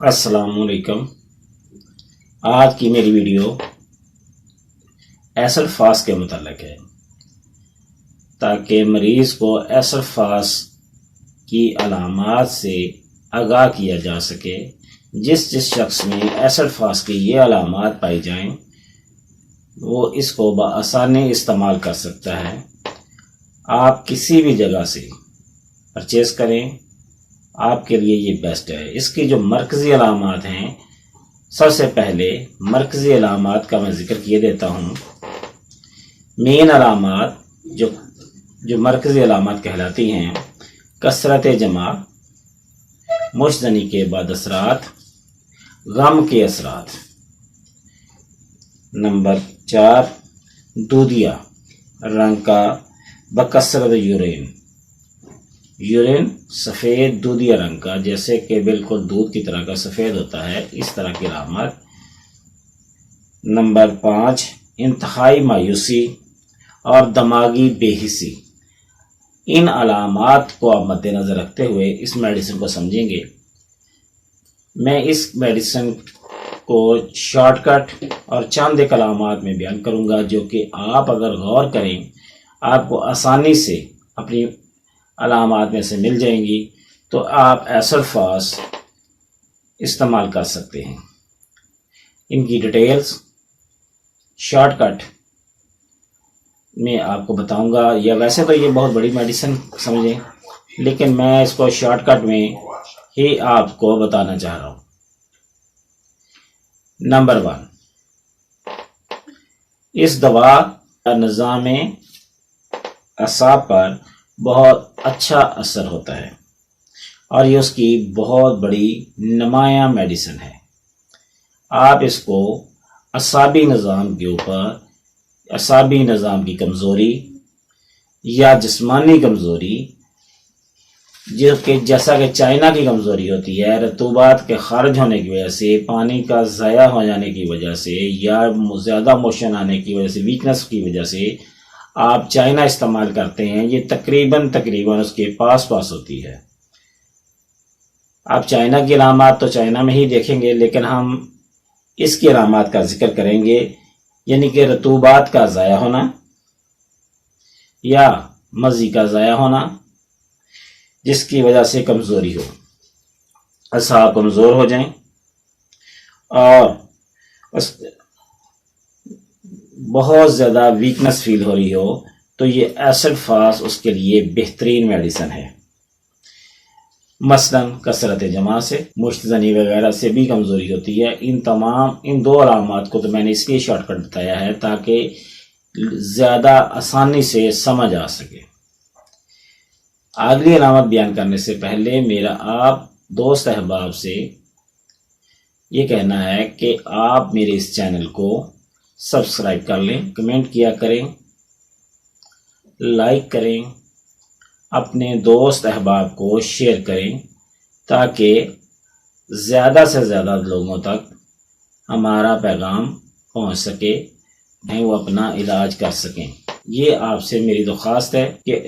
السلام علیکم۔ آج کی میری ویڈیو ایسڈ فاس کے متعلق ہے تاکہ مریض کو ایسڈ فاس کی علامات سے آگاہ کیا جا سکے۔ جس شخص میں ایسڈ فاس کی یہ علامات پائی جائیں وہ اس کو بآسانی استعمال کر سکتا ہے۔ آپ کسی بھی جگہ سے پرچیز کریں، آپ کے لیے یہ بیسٹ ہے۔ اس کی جو مرکزی علامات ہیں، سب سے پہلے مرکزی علامات کا میں ذکر کیے دیتا ہوں۔ مین علامات جو مرکزی علامات کہلاتی ہیں: کثرت جمع، مشتنی کے بعد اثرات، غم کے اثرات۔ نمبر 4، دودھیا رنگ کا بکثرت یورین سفید دودھیا رنگ کا، جیسے کہ بالکل دودھ کی طرح کا سفید ہوتا ہے، اس طرح کی علامات۔ نمبر 5، انتہائی مایوسی اور دماغی بے حسی۔ ان علامات کو آپ مد نظر رکھتے ہوئے اس میڈیسن کو سمجھیں گے۔ میں اس میڈیسن کو شارٹ کٹ اور چند ایک علامات میں بیان کروں گا جو کہ آپ اگر غور کریں آپ کو آسانی سے اپنی علامات میں سے مل جائیں گی، تو آپ ایسڈ فاس استعمال کر سکتے ہیں۔ ان کی ڈیٹیلز شارٹ کٹ میں آپ کو بتاؤں گا، یا ویسے تو یہ بہت بڑی میڈیسن سمجھیں، لیکن میں اس کو شارٹ کٹ میں ہی آپ کو بتانا چاہ رہا ہوں۔ نمبر 1، اس دوا کا نظام اعصاب پر بہت اچھا اثر ہوتا ہے اور یہ اس کی بہت بڑی نمایاں میڈیسن ہے۔ آپ اس کو اعصابی نظام کے اوپر، اعصابی نظام کی کمزوری یا جسمانی کمزوری، جو کہ جیسا کہ چائنا کی کمزوری ہوتی ہے، رطوبات کے خارج ہونے کی وجہ سے، پانی کا ضائع ہو جانے کی وجہ سے، یا زیادہ موشن آنے کی وجہ سے، ویکنس کی وجہ سے آپ چائنا استعمال کرتے ہیں، یہ تقریباً اس کے پاس ہوتی ہے۔ آپ چائنا کی علامات تو چائنا میں ہی دیکھیں گے، لیکن ہم اس کی علامات کا ذکر کریں گے، یعنی کہ رطوبات کا ضائع ہونا یا مزی کا ضائع ہونا، جس کی وجہ سے کمزوری ہو، اعصاب کمزور ہو جائیں اور بہت زیادہ ویکنس فیل ہو رہی ہو، تو یہ ایسڈ فاس اس کے لیے بہترین میڈیسن ہے۔ مثلاً کثرت جمع سے، مشتنی وغیرہ سے بھی کمزوری ہوتی ہے۔ ان دو علامات کو تو میں نے اس لیے شارٹ کٹ بتایا ہے تاکہ زیادہ آسانی سے سمجھ آ سکے۔ اگلی علامت بیان کرنے سے پہلے میرا آپ دوست احباب سے یہ کہنا ہے کہ آپ میرے اس چینل کو سبسکرائب کر لیں، کمنٹ کیا کریں، لائک کریں، اپنے دوست احباب کو شیئر کریں تاکہ زیادہ سے زیادہ لوگوں تک ہمارا پیغام پہنچ سکے، وہ اپنا علاج کر سکیں۔ یہ آپ سے میری درخواست ہے کہ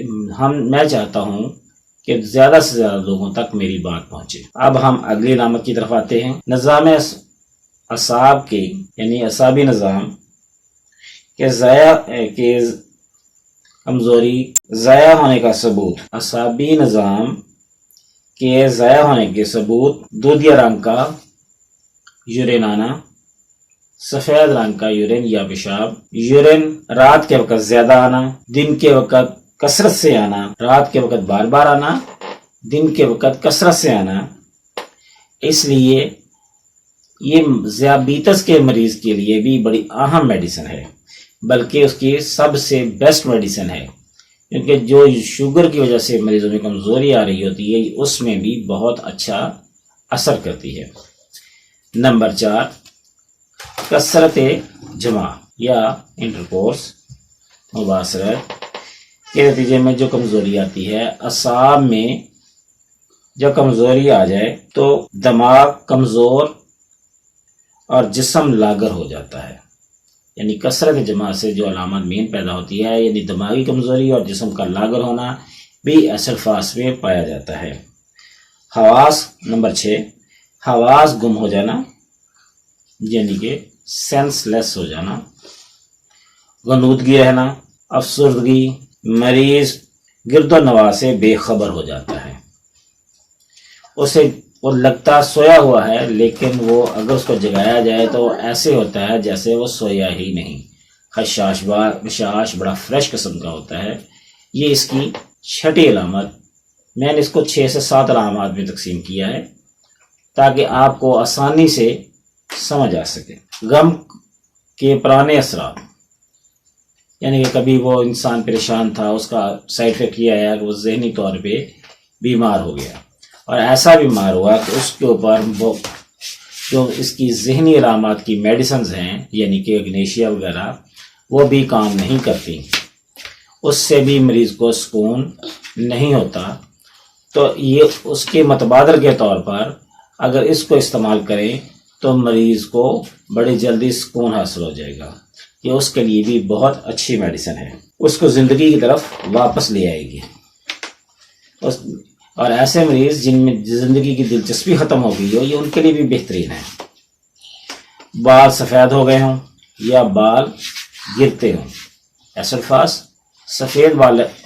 میں چاہتا ہوں کہ زیادہ سے زیادہ لوگوں تک میری بات پہنچے۔ اب ہم اگلی علامت کی طرف آتے ہیں۔ نظام اعصاب کے، یعنی اعصابی نظام کے کمزوری، ضائع ہونے کا ثبوت۔ اعصابی نظام کے ضائع ہونے کے ثبوت: دودھیا رنگ کا یورین آنا، سفید رنگ کا یورین یا پیشاب، یورین رات کے وقت زیادہ آنا، دن کے وقت کثرت سے آنا، رات کے وقت بار بار آنا، دن کے وقت کثرت سے آنا۔ اس لیے یہ ذیابیطس کے مریض کے لیے بھی بڑی اہم میڈیسن ہے، بلکہ اس کی سب سے بیسٹ میڈیسن ہے، کیونکہ جو شوگر کی وجہ سے مریضوں میں کمزوری آ رہی ہوتی ہے اس میں بھی بہت اچھا اثر کرتی ہے۔ نمبر 4، کثرت جمع یا انٹرکورس، مباشرت کے نتیجے میں جو کمزوری آتی ہے، اعصاب میں جب کمزوری آ جائے تو دماغ کمزور اور جسم لاغر ہو جاتا ہے۔ یعنی کثرت جمع سے جو علامات مین پیدا ہوتی ہے، یعنی دماغی کمزوری اور جسم کا لاغر ہونا، بھی ایسڈ فاس میں پایا جاتا ہے۔ حواس نمبر 6، حواس گم ہو جانا یعنی کہ سینس لیس ہو جانا، غنودگی رہنا، افسردگی، مریض گرد و نواح سے بے خبر ہو جاتا ہے، اسے وہ لگتا سویا ہوا ہے لیکن وہ اگر اس کو جگایا جائے تو ایسے ہوتا ہے جیسے وہ سویا ہی نہیں، خشاش بشاش بڑا فریش قسم کا ہوتا ہے۔ یہ اس کی چھٹی علامت، میں نے اس کو 6 سے 7 علامات میں تقسیم کیا ہے تاکہ آپ کو آسانی سے سمجھ آ سکے۔ غم کے پرانے اثرات، یعنی کہ کبھی وہ انسان پریشان تھا، اس کا سائڈ افیکٹ یہ آیا کہ وہ ذہنی طور پہ بیمار ہو گیا اور ایسا بیمار ہوا کہ اس کے اوپر وہ جو اس کی ذہنی علامات کی میڈیسنز ہیں یعنی کہ اگنیشیا وغیرہ وہ بھی کام نہیں کرتی، اس سے بھی مریض کو سکون نہیں ہوتا، تو یہ اس کے متبادل کے طور پر اگر اس کو استعمال کریں تو مریض کو بڑی جلدی سکون حاصل ہو جائے گا، یہ اس کے لیے بھی بہت اچھی میڈیسن ہے، اس کو زندگی کی طرف واپس لے آئے گی۔ اور ایسے مریض جن میں زندگی کی دلچسپی ختم ہو گئی ہو، یہ ان کے لیے بھی بہترین ہے۔ بال سفید ہو گئے ہوں یا بال گرتے ہوں، ایسڈ فاس سفید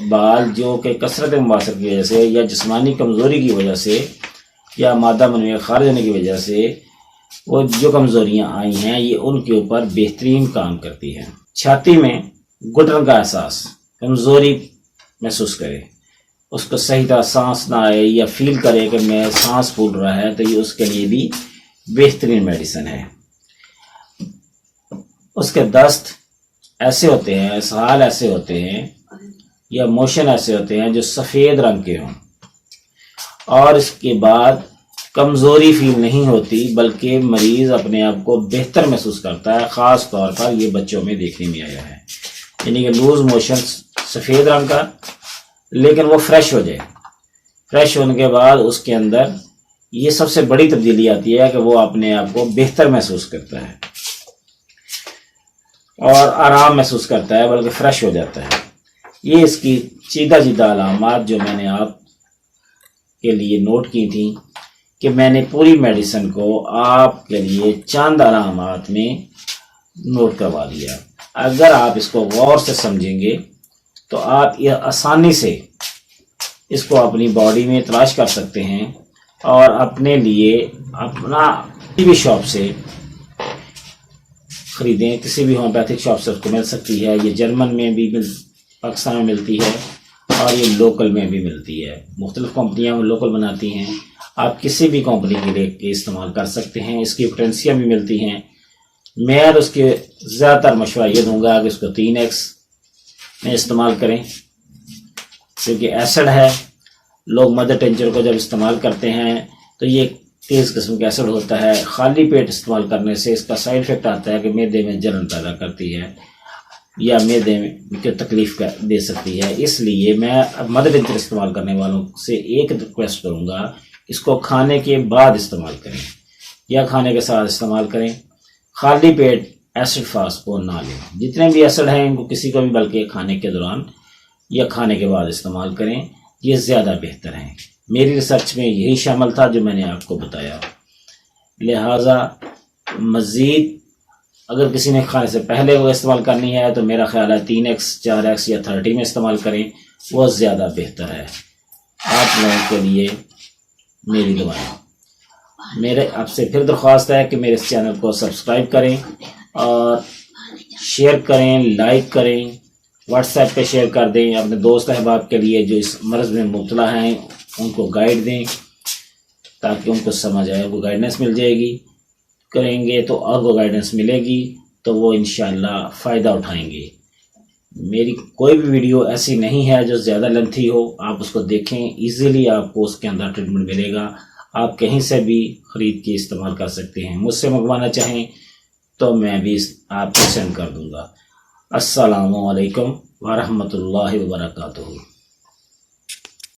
بال جو کہ کثرت مباشر کی وجہ سے یا جسمانی کمزوری کی وجہ سے یا مادہ منوی خارج ہونے کی وجہ سے وہ جو کمزوریاں آئی ہیں یہ ان کے اوپر بہترین کام کرتی ہے۔ چھاتی میں گھٹن کا احساس، کمزوری محسوس کرے، اس کو صحیح طرح سانس نہ آئے یا فیل کرے کہ میں سانس پھول رہا ہے، تو یہ اس کے لیے بھی بہترین میڈیسن ہے۔ اس کے دست ایسے ہوتے ہیں، اسہال ایسے ہوتے ہیں یا موشن ایسے ہوتے ہیں جو سفید رنگ کے ہوں اور اس کے بعد کمزوری فیل نہیں ہوتی بلکہ مریض اپنے آپ کو بہتر محسوس کرتا ہے، خاص طور پر یہ بچوں میں دیکھنے میں آیا ہے، یعنی کہ لوز موشن سفید رنگ کا لیکن وہ فریش ہو جائے، فریش ہونے کے بعد اس کے اندر یہ سب سے بڑی تبدیلی آتی ہے کہ وہ اپنے آپ کو بہتر محسوس کرتا ہے اور آرام محسوس کرتا ہے بلکہ فریش ہو جاتا ہے۔ یہ اس کی چیدہ علامات جو میں نے آپ کے لیے نوٹ کی تھیں کہ میں نے پوری میڈیسن کو آپ کے لیے چند علامات میں نوٹ کروا دیا۔ اگر آپ اس کو غور سے سمجھیں گے تو آپ یہ آسانی سے اس کو اپنی باڈی میں تلاش کر سکتے ہیں اور اپنے لیے اپنا کسی بھی شاپ سے خریدیں، کسی بھی ہومیوپیتھک شاپ سے اس کو مل سکتی ہے، یہ جرمن میں بھی پاکستان میں ملتی ہے اور یہ لوکل میں بھی ملتی ہے، مختلف کمپنیاں لوکل بناتی ہیں، آپ کسی بھی کمپنی کے لیے استعمال کر سکتے ہیں، اس کی پوٹینسیاں بھی ملتی ہیں۔ میں اس کے زیادہ تر مشورہ یہ دوں گا کہ اس کو 3x میں استعمال کریں کیونکہ ایسڈ ہے، لوگ مدر ٹینچر کو جب استعمال کرتے ہیں تو یہ تیز قسم کا ایسڈ ہوتا ہے، خالی پیٹ استعمال کرنے سے اس کا سائیڈ افیکٹ آتا ہے کہ معدے میں جلن پیدا کرتی ہے یا معدے میں تکلیف دے سکتی ہے، اس لیے میں مدر ٹینچر استعمال کرنے والوں سے ایک ریکویسٹ کروں گا، اس کو کھانے کے بعد استعمال کریں یا کھانے کے ساتھ استعمال کریں، خالی پیٹ ایسڈ فاس کو نہ لیں، جتنے بھی ایسڈ ہیں ان کو کسی کو بھی بلکہ کھانے کے دوران یا کھانے کے بعد استعمال کریں، یہ زیادہ بہتر ہیں۔ میری ریسرچ میں یہی شامل تھا جو میں نے آپ کو بتایا، لہٰذا مزید اگر کسی نے کھانے سے پہلے وہ استعمال کرنی ہے تو میرا خیال ہے 3x 4x یا 30 میں استعمال کریں، وہ زیادہ بہتر ہے۔ آپ لوگوں کے لیے میری دعائیں، میرے آپ سے پھر درخواست ہے کہ میرے اس چینل کو سبسکرائب کریں اور شیئر کریں، لائک کریں، واٹس ایپ پہ شیئر کر دیں اپنے دوست احباب کے لیے جو اس مرض میں مبتلا ہیں، ان کو گائیڈ دیں تاکہ ان کو سمجھ آئے، وہ گائیڈنس مل جائے گی، کریں گے تو اور وہ گائیڈنس ملے گی تو وہ انشاءاللہ فائدہ اٹھائیں گے۔ میری کوئی بھی ویڈیو ایسی نہیں ہے جو زیادہ لینتھی ہو، آپ اس کو دیکھیں، ایزیلی آپ کو اس کے اندر ٹریٹمنٹ ملے گا، آپ کہیں سے بھی خرید کے استعمال کر سکتے ہیں، مجھ سے منگوانا چاہیں تو میں بھی آپ کو سینڈ کر دوں گا۔ السلام علیکم ورحمۃ اللہ وبرکاتہ۔